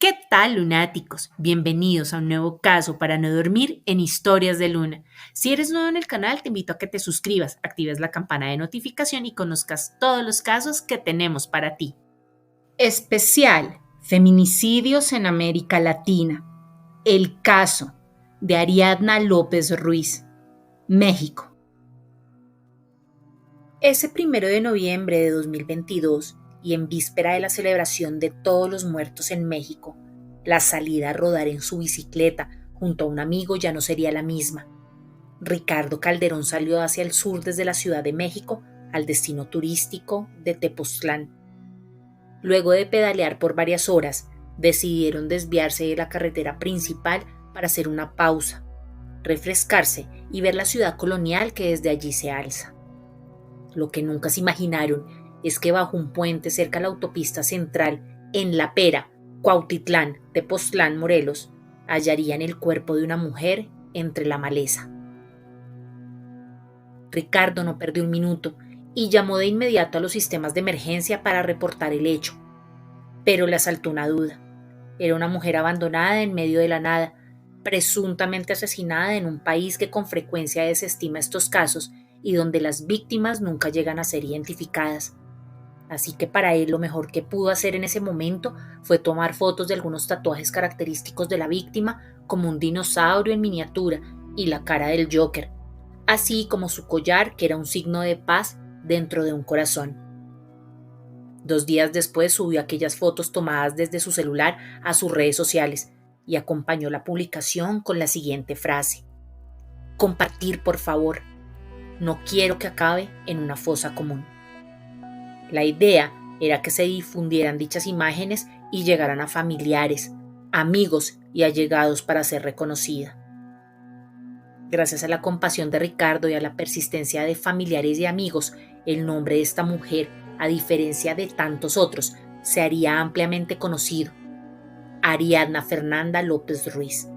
¿Qué tal, lunáticos? Bienvenidos a un nuevo caso para no dormir en Historias de Luna. Si eres nuevo en el canal, te invito a que te suscribas, actives la campana de notificación y conozcas todos los casos que tenemos para ti. Especial: Feminicidios en América Latina. El caso de Ariadna López Ruiz, México. Ese 1 de noviembre de 2022, y en víspera de la celebración de Todos los Muertos en México, la salida a rodar en su bicicleta junto a un amigo ya no sería la misma. Ricardo Calderón salió hacia el sur desde la Ciudad de México al destino turístico de Tepoztlán. Luego de pedalear por varias horas, decidieron desviarse de la carretera principal para hacer una pausa, refrescarse y ver la ciudad colonial que desde allí se alza. Lo que nunca se imaginaron es que bajo un puente cerca a la autopista central, en La Pera, Cuautitlán, Tepoztlán, Morelos, hallarían el cuerpo de una mujer entre la maleza. Ricardo no perdió un minuto y llamó de inmediato a los sistemas de emergencia para reportar el hecho. Pero le asaltó una duda. Era una mujer abandonada en medio de la nada, presuntamente asesinada en un país que con frecuencia desestima estos casos y donde las víctimas nunca llegan a ser identificadas. Así que para él lo mejor que pudo hacer en ese momento fue tomar fotos de algunos tatuajes característicos de la víctima, como un dinosaurio en miniatura y la cara del Joker, así como su collar, que era un signo de paz dentro de un corazón. 2 días después subió aquellas fotos tomadas desde su celular a sus redes sociales y acompañó la publicación con la siguiente frase: compartir, por favor. No quiero que acabe en una fosa común. La idea era que se difundieran dichas imágenes y llegaran a familiares, amigos y allegados para ser reconocida. Gracias a la compasión de Ricardo y a la persistencia de familiares y amigos, el nombre de esta mujer, a diferencia de tantos otros, se haría ampliamente conocido: Ariadna Fernanda López Ruiz.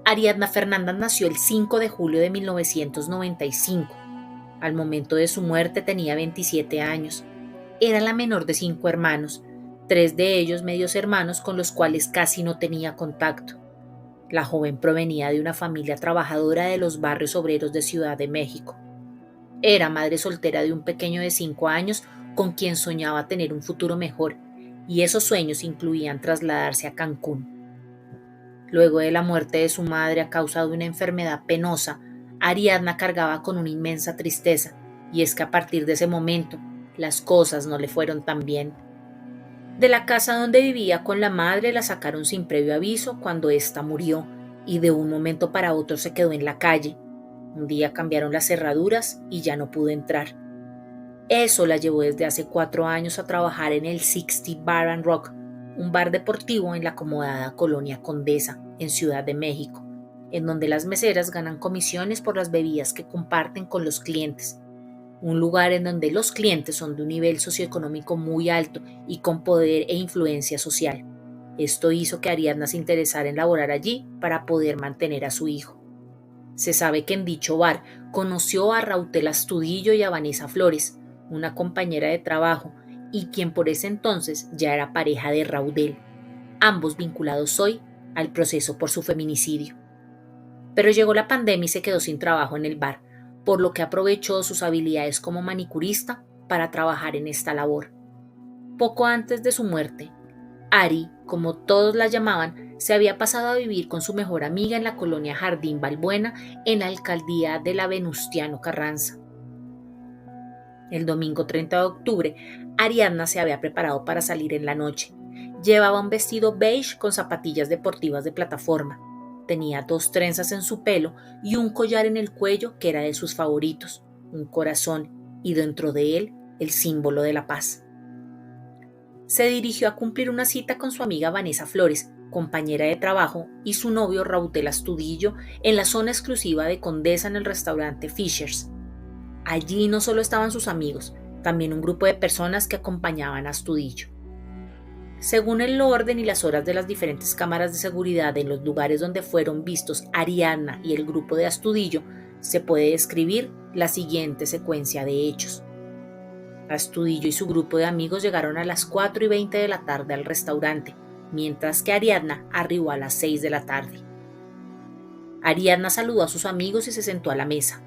Ariadna Fernanda nació el 5 de julio de 1995. Al momento de su muerte tenía 27 años. Era la menor de 5 hermanos, 3 de ellos medios hermanos con los cuales casi no tenía contacto. La joven provenía de una familia trabajadora de los barrios obreros de Ciudad de México. Era madre soltera de un pequeño de 5 años con quien soñaba tener un futuro mejor, y esos sueños incluían trasladarse a Cancún. Luego de la muerte de su madre a causa de una enfermedad penosa, Ariadna cargaba con una inmensa tristeza, y es que a partir de ese momento, las cosas no le fueron tan bien. De la casa donde vivía con la madre la sacaron sin previo aviso cuando ésta murió, y de un momento para otro se quedó en la calle. Un día cambiaron las cerraduras y ya no pudo entrar. Eso la llevó desde hace 4 años a trabajar en el 60 Bar and Rock, un bar deportivo en la acomodada colonia Condesa, en Ciudad de México, en donde las meseras ganan comisiones por las bebidas que comparten con los clientes. Un lugar en donde los clientes son de un nivel socioeconómico muy alto y con poder e influencia social. Esto hizo que Ariadna se interesara en laborar allí para poder mantener a su hijo. Se sabe que en dicho bar conoció a Rautel Astudillo y a Vanessa Flores, una compañera de trabajo, y quien por ese entonces ya era pareja de Raudel, ambos vinculados hoy al proceso por su feminicidio. Pero llegó la pandemia y se quedó sin trabajo en el bar, por lo que aprovechó sus habilidades como manicurista para trabajar en esta labor. Poco antes de su muerte, Ari, como todos la llamaban, se había pasado a vivir con su mejor amiga en la colonia Jardín Balbuena, en la alcaldía de la Venustiano Carranza. El domingo 30 de octubre, Ariadna se había preparado para salir en la noche. Llevaba un vestido beige con zapatillas deportivas de plataforma. Tenía 2 trenzas en su pelo y un collar en el cuello que era de sus favoritos, un corazón, y dentro de él el símbolo de la paz. Se dirigió a cumplir una cita con su amiga Vanessa Flores, compañera de trabajo, y su novio Rautel Astudillo en la zona exclusiva de Condesa en el restaurante Fishers. Allí no solo estaban sus amigos, también un grupo de personas que acompañaban a Astudillo. Según el orden y las horas de las diferentes cámaras de seguridad en los lugares donde fueron vistos Ariadna y el grupo de Astudillo, se puede describir la siguiente secuencia de hechos. Astudillo y su grupo de amigos llegaron a las 4:20 de la tarde al restaurante, mientras que Ariadna arribó a las 6 de la tarde. Ariadna saludó a sus amigos y se sentó a la mesa.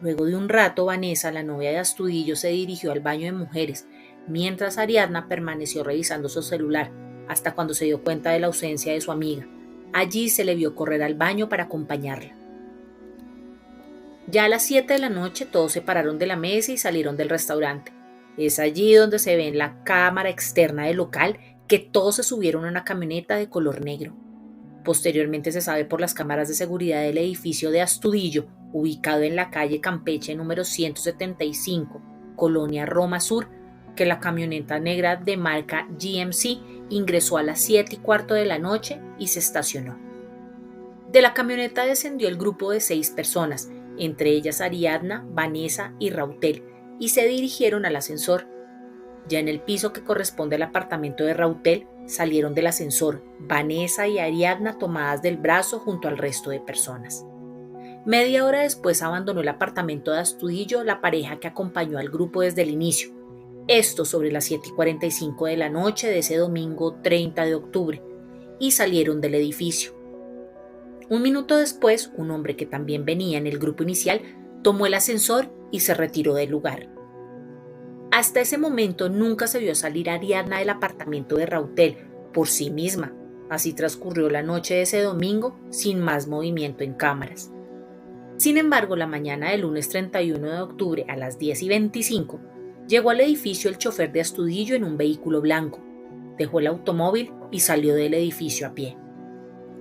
Luego de un rato, Vanessa, la novia de Astudillo, se dirigió al baño de mujeres, mientras Ariadna permaneció revisando su celular hasta cuando se dio cuenta de la ausencia de su amiga. Allí se le vio correr al baño para acompañarla. Ya a las 7 de la noche todos se pararon de la mesa y salieron del restaurante. Es allí donde se ve en la cámara externa del local que todos se subieron a una camioneta de color negro. Posteriormente se sabe por las cámaras de seguridad del edificio de Astudillo, ubicado en la calle Campeche número 175, Colonia Roma Sur, que la camioneta negra de marca GMC ingresó a las 7:15 de la noche y se estacionó. De la camioneta descendió el grupo de 6 personas, entre ellas Ariadna, Vanessa y Rautel, y se dirigieron al ascensor. Ya en el piso que corresponde al apartamento de Rautel, salieron del ascensor Vanessa y Ariadna tomadas del brazo junto al resto de personas. Media hora después abandonó el apartamento de Astudillo la pareja que acompañó al grupo desde el inicio. Esto sobre las 7:45 de la noche de ese domingo 30 de octubre, y salieron del edificio. Un minuto después, un hombre que también venía en el grupo inicial tomó el ascensor y se retiró del lugar. Hasta ese momento nunca se vio salir a Ariadna del apartamento de Rautel por sí misma. Así transcurrió la noche de ese domingo sin más movimiento en cámaras. Sin embargo, la mañana del lunes 31 de octubre a las 10:25 llegó al edificio el chofer de Astudillo en un vehículo blanco. Dejó el automóvil y salió del edificio a pie.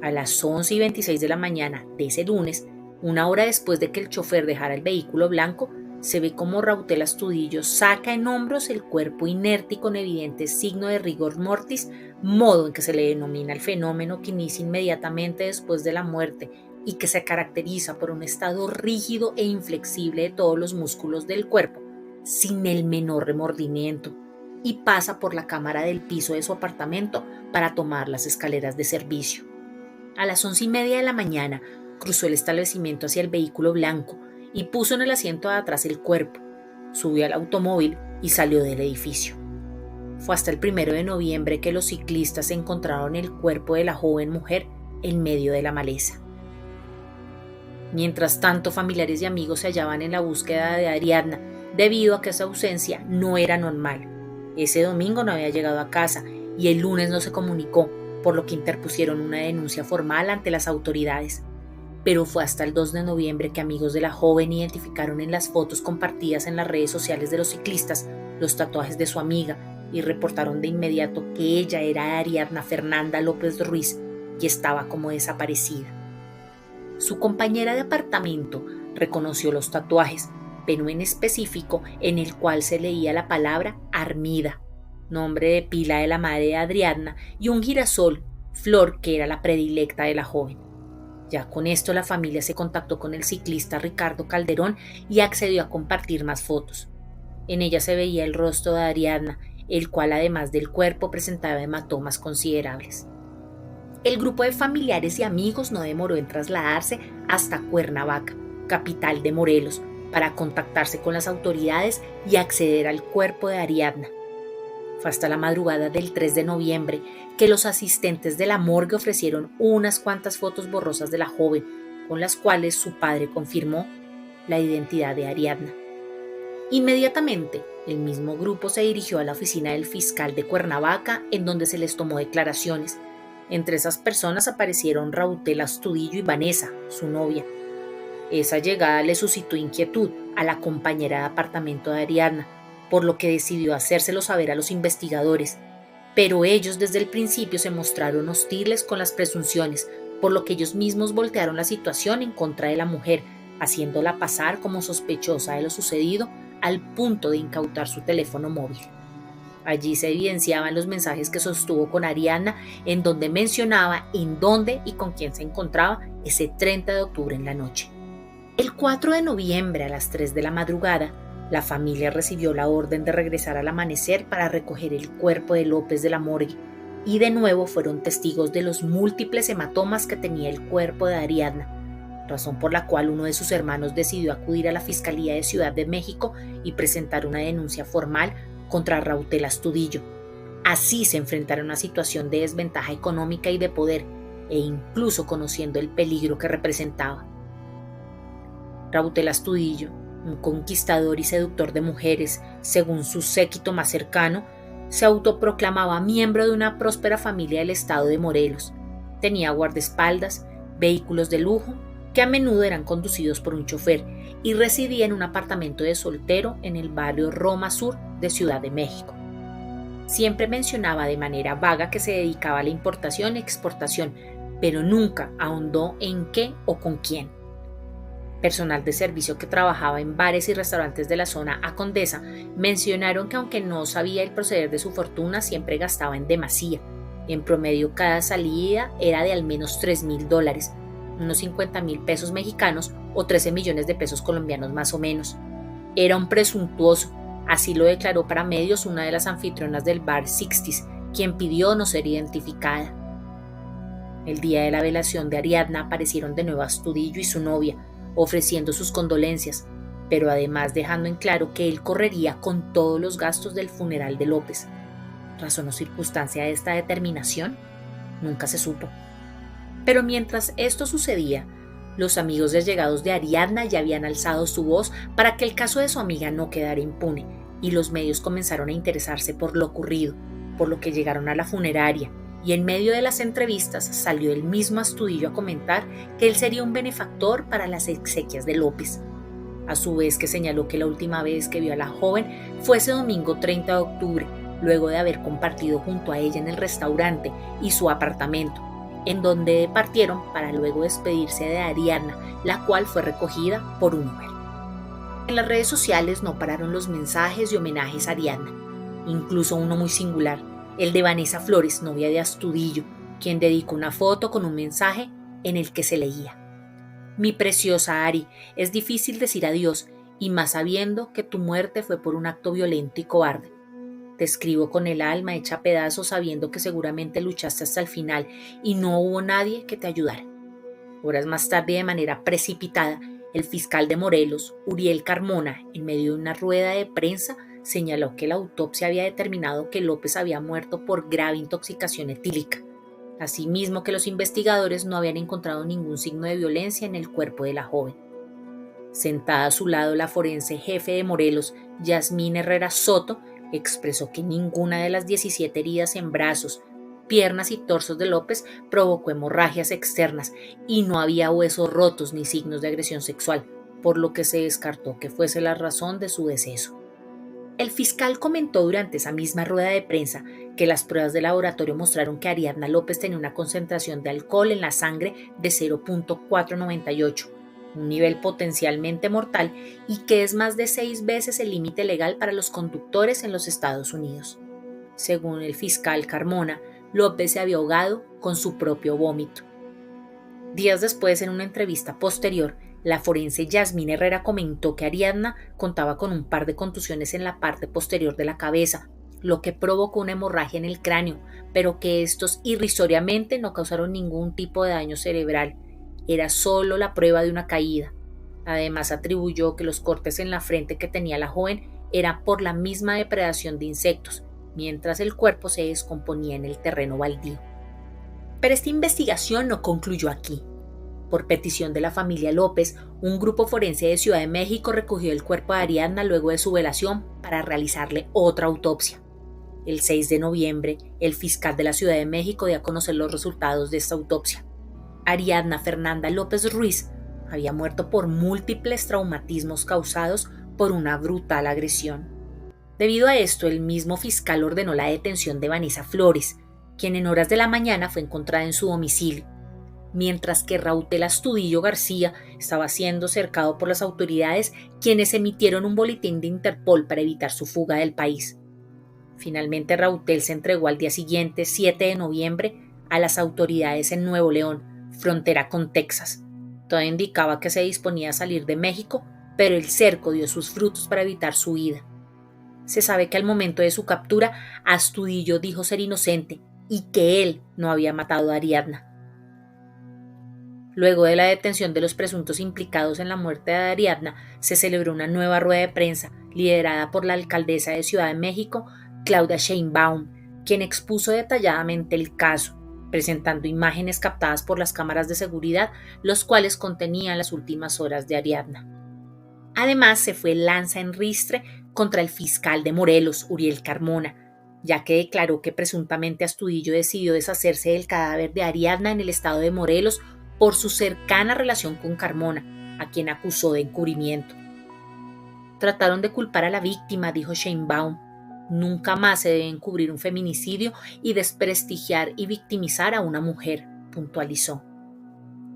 A las 11:26 de la mañana de ese lunes, una hora después de que el chofer dejara el vehículo blanco, se ve como Rautel Astudillo saca en hombros el cuerpo inerte y con evidente signo de rigor mortis, modo en que se le denomina el fenómeno que inicia inmediatamente después de la muerte y que se caracteriza por un estado rígido e inflexible de todos los músculos del cuerpo, sin el menor remordimiento, y pasa por la cámara del piso de su apartamento para tomar las escaleras de servicio. A las 11:30 de la mañana cruzó el establecimiento hacia el vehículo blanco y puso en el asiento de atrás el cuerpo, subió al automóvil y salió del edificio. Fue hasta el 1 de noviembre que los ciclistas encontraron el cuerpo de la joven mujer en medio de la maleza. Mientras tanto, familiares y amigos se hallaban en la búsqueda de Ariadna debido a que su ausencia no era normal. Ese domingo no había llegado a casa y el lunes no se comunicó, por lo que interpusieron una denuncia formal ante las autoridades. Pero fue hasta el 2 de noviembre que amigos de la joven identificaron en las fotos compartidas en las redes sociales de los ciclistas los tatuajes de su amiga y reportaron de inmediato que ella era Ariadna Fernanda López Ruiz y estaba como desaparecida. Su compañera de apartamento reconoció los tatuajes, pero en específico en el cual se leía la palabra Armida, nombre de pila de la madre de Ariadna, y un girasol, flor que era la predilecta de la joven. Ya con esto la familia se contactó con el ciclista Ricardo Calderón y accedió a compartir más fotos. En ella se veía el rostro de Ariadna, el cual además del cuerpo presentaba hematomas considerables. El grupo de familiares y amigos no demoró en trasladarse hasta Cuernavaca, capital de Morelos, para contactarse con las autoridades y acceder al cuerpo de Ariadna. Fue hasta la madrugada del 3 de noviembre que los asistentes de la morgue ofrecieron unas cuantas fotos borrosas de la joven, con las cuales su padre confirmó la identidad de Ariadna. Inmediatamente, el mismo grupo se dirigió a la oficina del fiscal de Cuernavaca, en donde se les tomó declaraciones. Entre esas personas aparecieron Rautel Astudillo y Vanessa, su novia. Esa llegada le suscitó inquietud a la compañera de apartamento de Ariadna, por lo que decidió hacérselo saber a los investigadores, pero ellos desde el principio se mostraron hostiles con las presunciones, por lo que ellos mismos voltearon la situación en contra de la mujer, haciéndola pasar como sospechosa de lo sucedido al punto de incautar su teléfono móvil. Allí se evidenciaban los mensajes que sostuvo con Ariadna, en donde mencionaba en dónde y con quién se encontraba ese 30 de octubre en la noche. El 4 de noviembre a las 3 de la madrugada, la familia recibió la orden de regresar al amanecer para recoger el cuerpo de López de la morgue, y de nuevo fueron testigos de los múltiples hematomas que tenía el cuerpo de Ariadna. razón por la cual uno de sus hermanos decidió acudir a la Fiscalía de Ciudad de México y presentar una denuncia formal contra Rautel Astudillo. Así se enfrentaron a una situación de desventaja económica y de poder, e incluso conociendo el peligro que representaba. Rautel Astudillo, un conquistador y seductor de mujeres, según su séquito más cercano, se autoproclamaba miembro de una próspera familia del estado de Morelos. Tenía guardaespaldas, vehículos de lujo, que a menudo eran conducidos por un chofer, y residía en un apartamento de soltero en el barrio Roma Sur de Ciudad de México. Siempre mencionaba de manera vaga que se dedicaba a la importación y exportación, pero nunca ahondó en qué o con quién. Personal de servicio que trabajaba en bares y restaurantes de la zona A Condesa mencionaron que aunque no sabía el proceder de su fortuna, siempre gastaba en demasía. En promedio cada salida era de al menos $3,000, unos 50,000 pesos mexicanos o 13 millones de pesos colombianos más o menos. Era un presuntuoso, así lo declaró para medios una de las anfitrionas del bar Sixties, quien pidió no ser identificada. El día de la velación de Ariadna aparecieron de nuevo Astudillo y su novia, ofreciendo sus condolencias, pero además dejando en claro que él correría con todos los gastos del funeral de López. ¿Razón o circunstancia de esta determinación? Nunca se supo. Pero mientras esto sucedía, los amigos allegados de Ariadna ya habían alzado su voz para que el caso de su amiga no quedara impune, y los medios comenzaron a interesarse por lo ocurrido, por lo que llegaron a la funeraria, y en medio de las entrevistas salió el mismo Astudillo a comentar que él sería un benefactor para las exequias de López. A su vez que señaló que la última vez que vio a la joven fue ese domingo 30 de octubre, luego de haber compartido junto a ella en el restaurante y su apartamento, en donde partieron para luego despedirse de Ariadna, la cual fue recogida por un Uber. En las redes sociales no pararon los mensajes y homenajes a Ariadna, incluso uno muy singular, el de Vanessa Flores, novia de Astudillo, quien dedicó una foto con un mensaje en el que se leía: «Mi preciosa Ari, es difícil decir adiós, y más sabiendo que tu muerte fue por un acto violento y cobarde. Te escribo con el alma hecha pedazos sabiendo que seguramente luchaste hasta el final y no hubo nadie que te ayudara». Horas más tarde, de manera precipitada, el fiscal de Morelos, Uriel Carmona, en medio de una rueda de prensa, señaló que la autopsia había determinado que López había muerto por grave intoxicación etílica. Asimismo, que los investigadores no habían encontrado ningún signo de violencia en el cuerpo de la joven. Sentada a su lado, la forense jefe de Morelos, Yasmín Herrera Soto, expresó que ninguna de las 17 heridas en brazos, piernas y torsos de López provocó hemorragias externas y no había huesos rotos ni signos de agresión sexual, por lo que se descartó que fuese la razón de su deceso. El fiscal comentó durante esa misma rueda de prensa que las pruebas de laboratorio mostraron que Ariadna López tenía una concentración de alcohol en la sangre de 0.498, un nivel potencialmente mortal y que es más de 6 veces el límite legal para los conductores en los Estados Unidos. Según el fiscal Carmona, López se había ahogado con su propio vómito. Días después, en una entrevista posterior, la forense Yasmín Herrera comentó que Ariadna contaba con un par de contusiones en la parte posterior de la cabeza, lo que provocó una hemorragia en el cráneo, pero que estos irrisoriamente no causaron ningún tipo de daño cerebral. Era solo la prueba de una caída. Además, atribuyó que los cortes en la frente que tenía la joven eran por la misma depredación de insectos, mientras el cuerpo se descomponía en el terreno baldío. Pero esta investigación no concluyó aquí. Por petición de la familia López, un grupo forense de Ciudad de México recogió el cuerpo de Ariadna luego de su velación para realizarle otra autopsia. El 6 de noviembre, el fiscal de la Ciudad de México dio a conocer los resultados de esta autopsia. Ariadna Fernanda López Ruiz había muerto por múltiples traumatismos causados por una brutal agresión. Debido a esto, el mismo fiscal ordenó la detención de Vanessa Flores, quien en horas de la mañana fue encontrada en su domicilio, mientras que Rautel Astudillo García estaba siendo cercado por las autoridades, quienes emitieron un boletín de Interpol para evitar su fuga del país. Finalmente, Rautel se entregó al día siguiente, 7 de noviembre, a las autoridades en Nuevo León, frontera con Texas. Todo indicaba que se disponía a salir de México, pero el cerco dio sus frutos para evitar su huida. Se sabe que al momento de su captura, Astudillo dijo ser inocente y que él no había matado a Ariadna. Luego de la detención de los presuntos implicados en la muerte de Ariadna, se celebró una nueva rueda de prensa liderada por la alcaldesa de Ciudad de México, Claudia Sheinbaum, quien expuso detalladamente el caso, presentando imágenes captadas por las cámaras de seguridad, los cuales contenían las últimas horas de Ariadna. Además, se fue lanza en ristre contra el fiscal de Morelos, Uriel Carmona, ya que declaró que presuntamente Astudillo decidió deshacerse del cadáver de Ariadna en el estado de Morelos por su cercana relación con Carmona, a quien acusó de encubrimiento. Trataron de culpar a la víctima, dijo Sheinbaum. Nunca más se debe encubrir un feminicidio y desprestigiar y victimizar a una mujer, puntualizó.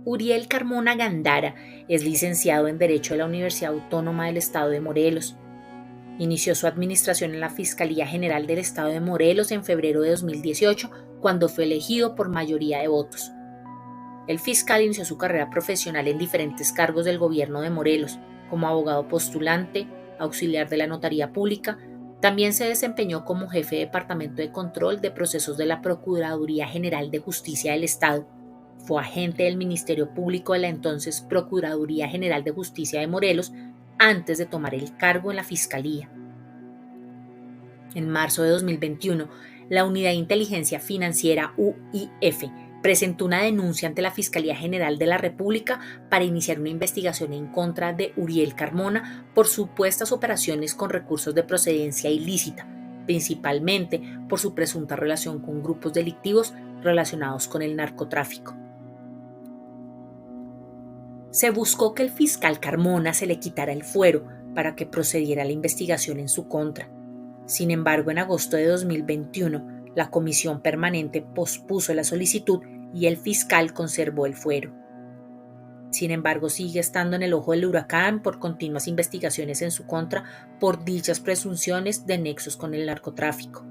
Uriel Carmona Gándara es licenciado en Derecho de la Universidad Autónoma del Estado de Morelos. Inició su administración en la Fiscalía General del Estado de Morelos en febrero de 2018, cuando fue elegido por mayoría de votos. El fiscal inició su carrera profesional en diferentes cargos del gobierno de Morelos, como abogado postulante, auxiliar de la Notaría Pública. También se desempeñó como jefe de Departamento de Control de Procesos de la Procuraduría General de Justicia del Estado. Fue agente del Ministerio Público de la entonces Procuraduría General de Justicia de Morelos antes de tomar el cargo en la Fiscalía. En marzo de 2021, la Unidad de Inteligencia Financiera UIF presentó una denuncia ante la Fiscalía General de la República para iniciar una investigación en contra de Uriel Carmona por supuestas operaciones con recursos de procedencia ilícita, principalmente por su presunta relación con grupos delictivos relacionados con el narcotráfico. Se buscó que el fiscal Carmona se le quitara el fuero para que procediera la investigación en su contra. Sin embargo, en agosto de 2021, la Comisión Permanente pospuso la solicitud y el fiscal conservó el fuero. Sin embargo, sigue estando en el ojo del huracán por continuas investigaciones en su contra por dichas presunciones de nexos con el narcotráfico.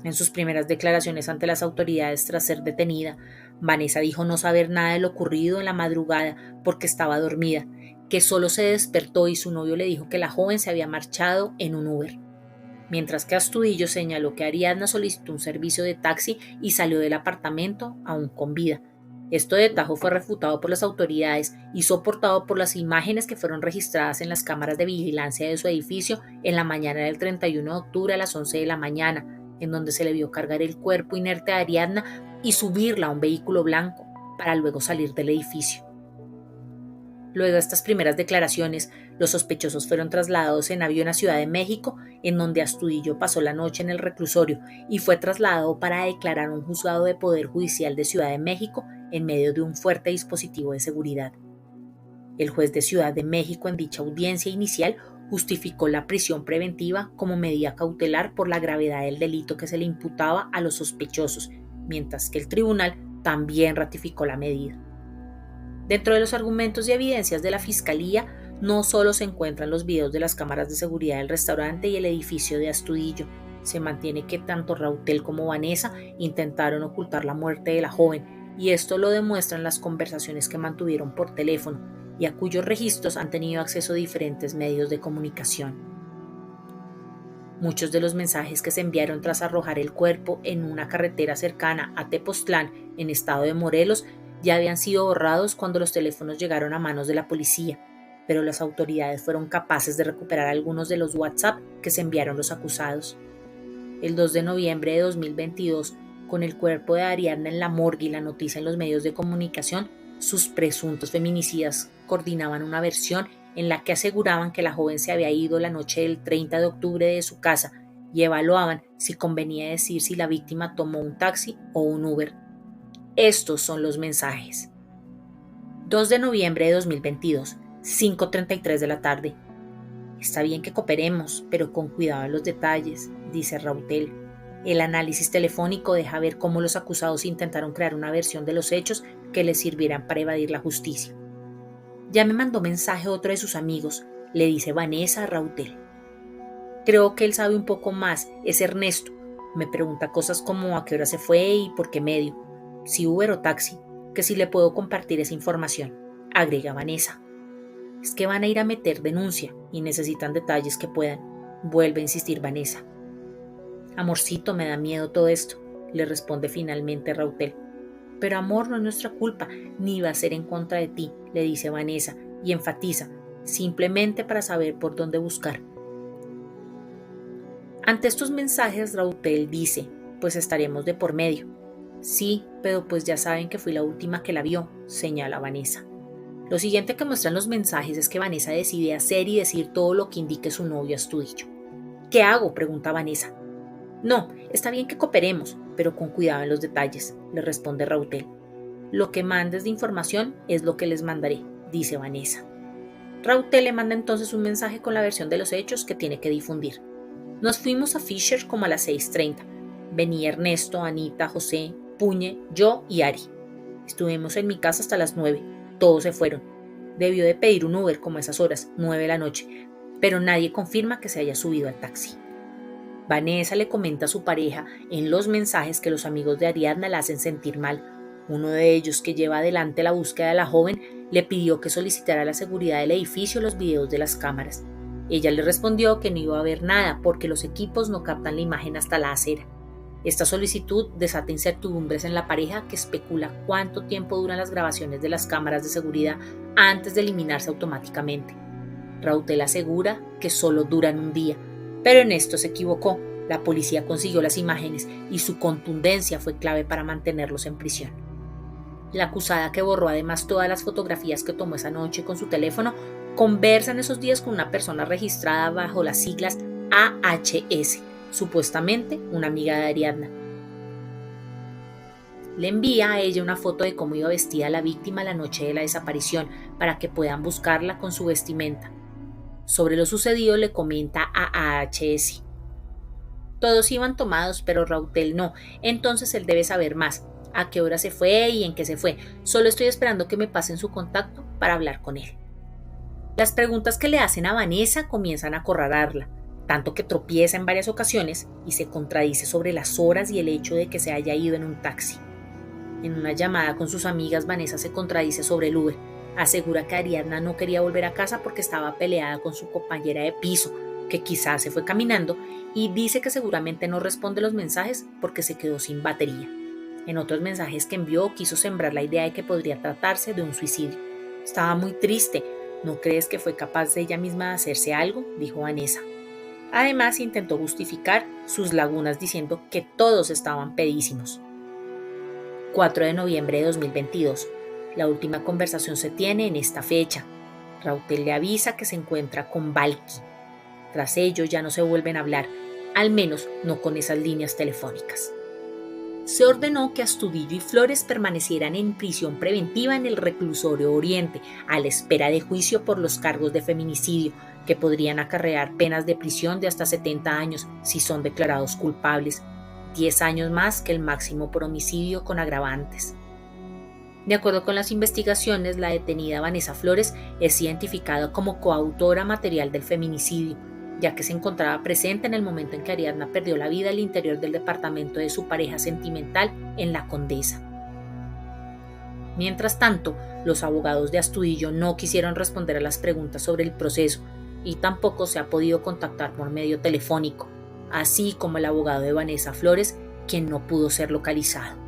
En sus primeras declaraciones ante las autoridades tras ser detenida, Vanessa dijo no saber nada de lo ocurrido en la madrugada porque estaba dormida, que solo se despertó y su novio le dijo que la joven se había marchado en un Uber. Mientras que Astudillo señaló que Ariadna solicitó un servicio de taxi y salió del apartamento aún con vida. Esto de tajo fue refutado por las autoridades y soportado por las imágenes que fueron registradas en las cámaras de vigilancia de su edificio en la mañana del 31 de octubre a las 11 de la mañana, en donde se le vio cargar el cuerpo inerte de Ariadna y subirla a un vehículo blanco para luego salir del edificio. Luego de estas primeras declaraciones, los sospechosos fueron trasladados en avión a Ciudad de México, en donde Astudillo pasó la noche en el reclusorio y fue trasladado para declarar a un juzgado de Poder Judicial de Ciudad de México en medio de un fuerte dispositivo de seguridad. El juez de Ciudad de México en dicha audiencia inicial justificó la prisión preventiva como medida cautelar por la gravedad del delito que se le imputaba a los sospechosos, mientras que el tribunal también ratificó la medida. Dentro de los argumentos y evidencias de la Fiscalía, no solo se encuentran los videos de las cámaras de seguridad del restaurante y el edificio de Astudillo. Se mantiene que tanto Rautel como Vanessa intentaron ocultar la muerte de la joven, y esto lo demuestran las conversaciones que mantuvieron por teléfono y a cuyos registros han tenido acceso diferentes medios de comunicación. Muchos de los mensajes que se enviaron tras arrojar el cuerpo en una carretera cercana a Tepoztlán, en estado de Morelos, ya habían sido borrados cuando los teléfonos llegaron a manos de la policía, pero las autoridades fueron capaces de recuperar algunos de los WhatsApp que se enviaron los acusados. El 2 de noviembre de 2022, con el cuerpo de Ariadna en la morgue y la noticia en los medios de comunicación, sus presuntos feminicidas coordinaban una versión en la que aseguraban que la joven se había ido la noche del 30 de octubre de su casa y evaluaban si convenía decir si la víctima tomó un taxi o un Uber. Estos son los mensajes. 2 de noviembre de 2022, 5:33 de la tarde. Está bien que cooperemos, pero con cuidado en los detalles, dice Rautel. El análisis telefónico deja ver cómo los acusados intentaron crear una versión de los hechos que les sirvieran para evadir la justicia. Ya me mandó mensaje otro de sus amigos, le dice Vanessa a Rautel. Creo que él sabe un poco más, es Ernesto. Me pregunta cosas como a qué hora se fue y por qué medio. Si Uber o taxi, que si le puedo compartir esa información, agrega Vanessa. Es que van a ir a meter denuncia y necesitan detalles que puedan, vuelve a insistir Vanessa. Amorcito, me da miedo todo esto, le responde finalmente Rautel. Pero amor, no es nuestra culpa, ni va a ser en contra de ti, le dice Vanessa y enfatiza, simplemente para saber por dónde buscar. Ante estos mensajes, Rautel dice, pues estaremos de por medio. Sí, pero pues ya saben que fui la última que la vio, señala Vanessa. Lo siguiente que muestran los mensajes es que Vanessa decide hacer y decir todo lo que indique su novio Astudillo. ¿Qué hago?, pregunta Vanessa. No, está bien que cooperemos, pero con cuidado en los detalles, le responde Rautel. Lo que mandes de información es lo que les mandaré, dice Vanessa. Rautel le manda entonces un mensaje con la versión de los hechos que tiene que difundir. Nos fuimos a Fisher como a las 6:30. Venía Ernesto, Anita, José, Puñe, yo y Ari. Estuvimos en mi casa hasta las 9. Todos se fueron. Debió de pedir un Uber como a esas horas, 9 de la noche, pero nadie confirma que se haya subido al taxi. Vanessa le comenta a su pareja en los mensajes que los amigos de Ariadna la hacen sentir mal. Uno de ellos, que lleva adelante la búsqueda de la joven, le pidió que solicitara a la seguridad del edificio los videos de las cámaras. Ella le respondió que no iba a ver nada porque los equipos no captan la imagen hasta la acera. Esta solicitud desata incertidumbres en la pareja, que especula cuánto tiempo duran las grabaciones de las cámaras de seguridad antes de eliminarse automáticamente. Rautel asegura que solo duran un día, pero en esto se equivocó. La policía consiguió las imágenes y su contundencia fue clave para mantenerlos en prisión. La acusada, que borró además todas las fotografías que tomó esa noche con su teléfono, conversa en esos días con una persona registrada bajo las siglas AHS, supuestamente una amiga de Ariadna. Le envía a ella una foto de cómo iba vestida la víctima la noche de la desaparición para que puedan buscarla con su vestimenta. Sobre lo sucedido le comenta a AHS. Todos iban tomados, pero Rautel no, entonces él debe saber más. ¿A qué hora se fue y en qué se fue? Solo estoy esperando que me pasen su contacto para hablar con él. Las preguntas que le hacen a Vanessa comienzan a acorralarla, tanto que tropieza en varias ocasiones y se contradice sobre las horas y el hecho de que se haya ido en un taxi. En una llamada con sus amigas, Vanessa se contradice sobre el Uber. Asegura que Ariadna no quería volver a casa porque estaba peleada con su compañera de piso, que quizás se fue caminando, y dice que seguramente no responde los mensajes porque se quedó sin batería. En otros mensajes que envió quiso sembrar la idea de que podría tratarse de un suicidio. Estaba muy triste. ¿No crees que fue capaz de ella misma de hacerse algo?, dijo Vanessa. Además, intentó justificar sus lagunas diciendo que todos estaban pedísimos. 4 de noviembre de 2022. La última conversación se tiene en esta fecha. Rautel le avisa que se encuentra con Valky. Tras ello ya no se vuelven a hablar, al menos no con esas líneas telefónicas. Se ordenó que Astudillo y Flores permanecieran en prisión preventiva en el reclusorio Oriente, a la espera de juicio por los cargos de feminicidio, que podrían acarrear penas de prisión de hasta 70 años si son declarados culpables, 10 años más que el máximo por homicidio con agravantes. De acuerdo con las investigaciones, la detenida Vanessa Flores es identificada como coautora material del feminicidio, ya que se encontraba presente en el momento en que Ariadna perdió la vida al interior del departamento de su pareja sentimental en La Condesa. Mientras tanto, los abogados de Astudillo no quisieron responder a las preguntas sobre el proceso y tampoco se ha podido contactar por medio telefónico, así como el abogado de Vanessa Flores, quien no pudo ser localizado.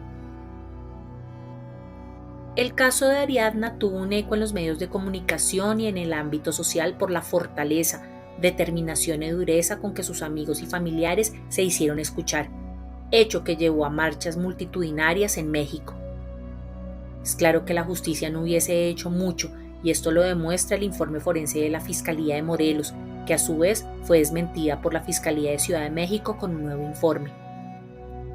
El caso de Ariadna tuvo un eco en los medios de comunicación y en el ámbito social por la fortaleza, determinación y dureza con que sus amigos y familiares se hicieron escuchar, hecho que llevó a marchas multitudinarias en México. Es claro que la justicia no hubiese hecho mucho, y esto lo demuestra el informe forense de la Fiscalía de Morelos, que a su vez fue desmentida por la Fiscalía de Ciudad de México con un nuevo informe.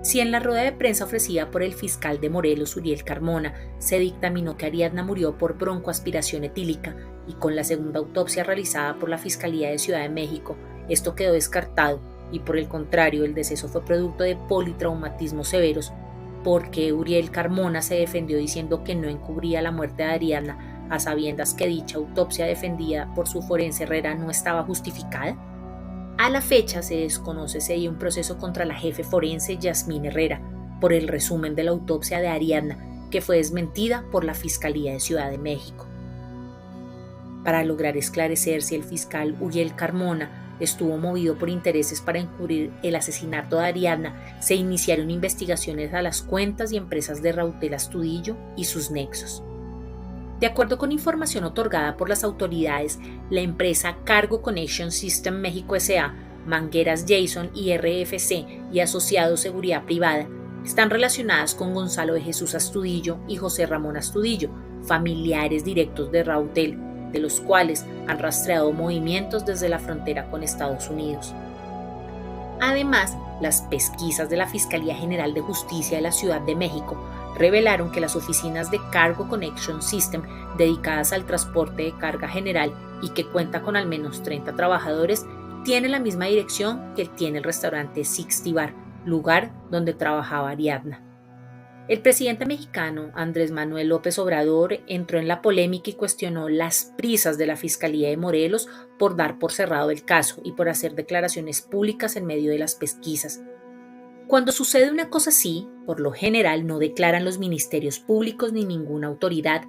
Si en la rueda de prensa ofrecida por el fiscal de Morelos, Uriel Carmona, se dictaminó que Ariadna murió por broncoaspiración etílica, y con la segunda autopsia realizada por la Fiscalía de Ciudad de México, esto quedó descartado, y por el contrario el deceso fue producto de politraumatismos severos, porque Uriel Carmona se defendió diciendo que no encubría la muerte de Ariadna, a sabiendas que dicha autopsia defendida por su forense Herrera no estaba justificada. A la fecha se desconoce si hay un proceso contra la jefe forense Yasmín Herrera por el resumen de la autopsia de Ariadna, que fue desmentida por la Fiscalía de Ciudad de México. Para lograr esclarecer si el fiscal Uriel Carmona estuvo movido por intereses para encubrir el asesinato de Ariadna, se iniciaron investigaciones a las cuentas y empresas de Rautel Astudillo y sus nexos. De acuerdo con información otorgada por las autoridades, la empresa Cargo Connection System México S.A., Mangueras Jason y RFC y Asociados Seguridad Privada están relacionadas con Gonzalo de Jesús Astudillo y José Ramón Astudillo, familiares directos de Rautel, de los cuales han rastreado movimientos desde la frontera con Estados Unidos. Además, las pesquisas de la Fiscalía General de Justicia de la Ciudad de México revelaron que las oficinas de Cargo Connection System dedicadas al transporte de carga general y que cuenta con al menos 30 trabajadores tienen la misma dirección que tiene el restaurante Sixty Bar, lugar donde trabajaba Ariadna. El presidente mexicano Andrés Manuel López Obrador entró en la polémica y cuestionó las prisas de la Fiscalía de Morelos por dar por cerrado el caso y por hacer declaraciones públicas en medio de las pesquisas. Cuando sucede una cosa así, por lo general no declaran los ministerios públicos ni ninguna autoridad,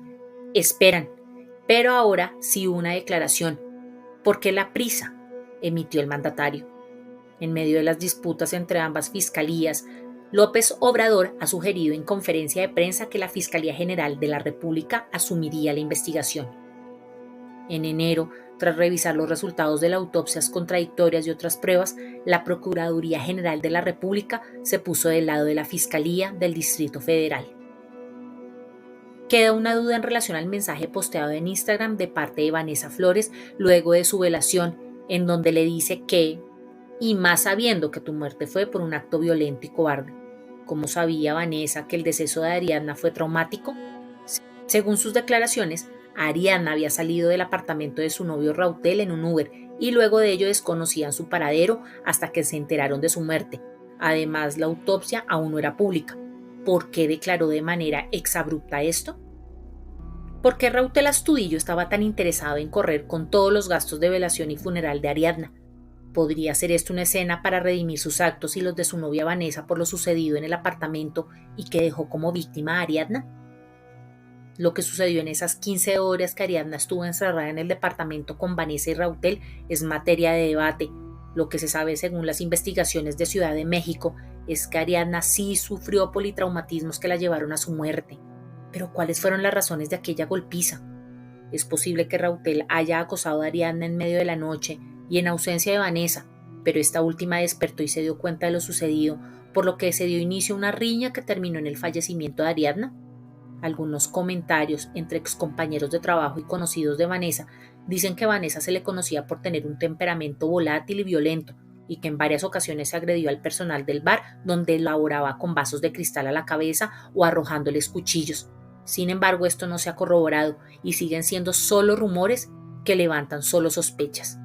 esperan, pero ahora sí hubo una declaración. ¿Por qué la prisa?, emitió el mandatario. En medio de las disputas entre ambas fiscalías, López Obrador ha sugerido en conferencia de prensa que la Fiscalía General de la República asumiría la investigación. En enero, tras revisar los resultados de las autopsias contradictorias y otras pruebas, la Procuraduría General de la República se puso del lado de la Fiscalía del Distrito Federal. Queda una duda en relación al mensaje posteado en Instagram de parte de Vanessa Flores luego de su velación, en donde le dice que, y más sabiendo que tu muerte fue por un acto violento y cobarde. ¿Cómo sabía Vanessa que el deceso de Ariadna fue traumático? Según sus declaraciones, Ariadna había salido del apartamento de su novio Rautel en un Uber y luego de ello desconocían su paradero hasta que se enteraron de su muerte. Además, la autopsia aún no era pública. ¿Por qué declaró de manera exabrupta esto? ¿Por qué Rautel Astudillo estaba tan interesado en correr con todos los gastos de velación y funeral de Ariadna? ¿Podría ser esto una escena para redimir sus actos y los de su novia Vanessa por lo sucedido en el apartamento y que dejó como víctima a Ariadna? Lo que sucedió en esas 15 horas que Ariadna estuvo encerrada en el departamento con Vanessa y Rautel es materia de debate. Lo que se sabe según las investigaciones de Ciudad de México es que Ariadna sí sufrió politraumatismos que la llevaron a su muerte. Pero ¿cuáles fueron las razones de aquella golpiza? Es posible que Rautel haya acosado a Ariadna en medio de la noche y en ausencia de Vanessa, pero esta última despertó y se dio cuenta de lo sucedido, por lo que se dio inicio a una riña que terminó en el fallecimiento de Ariadna. Algunos comentarios entre excompañeros de trabajo y conocidos de Vanessa dicen que Vanessa se le conocía por tener un temperamento volátil y violento y que en varias ocasiones se agredió al personal del bar donde laboraba con vasos de cristal a la cabeza o arrojándoles cuchillos. Sin embargo, esto no se ha corroborado y siguen siendo solo rumores que levantan solo sospechas.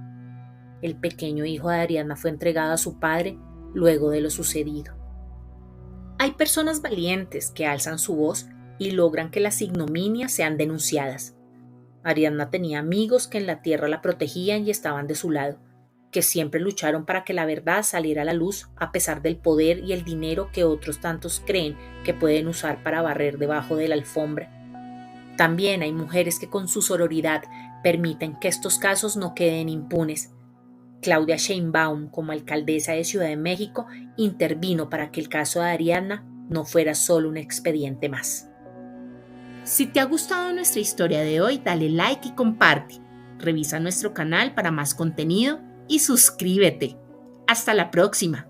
El pequeño hijo de Ariadna fue entregado a su padre luego de lo sucedido. Hay personas valientes que alzan su voz y logran que las ignominias sean denunciadas. Ariadna tenía amigos que en la tierra la protegían y estaban de su lado, que siempre lucharon para que la verdad saliera a la luz a pesar del poder y el dinero que otros tantos creen que pueden usar para barrer debajo de la alfombra. También hay mujeres que con su sororidad permiten que estos casos no queden impunes. Claudia Sheinbaum, como alcaldesa de Ciudad de México, intervino para que el caso de Ariadna no fuera solo un expediente más. Si te ha gustado nuestra historia de hoy, dale like y comparte. Revisa nuestro canal para más contenido y suscríbete. ¡Hasta la próxima!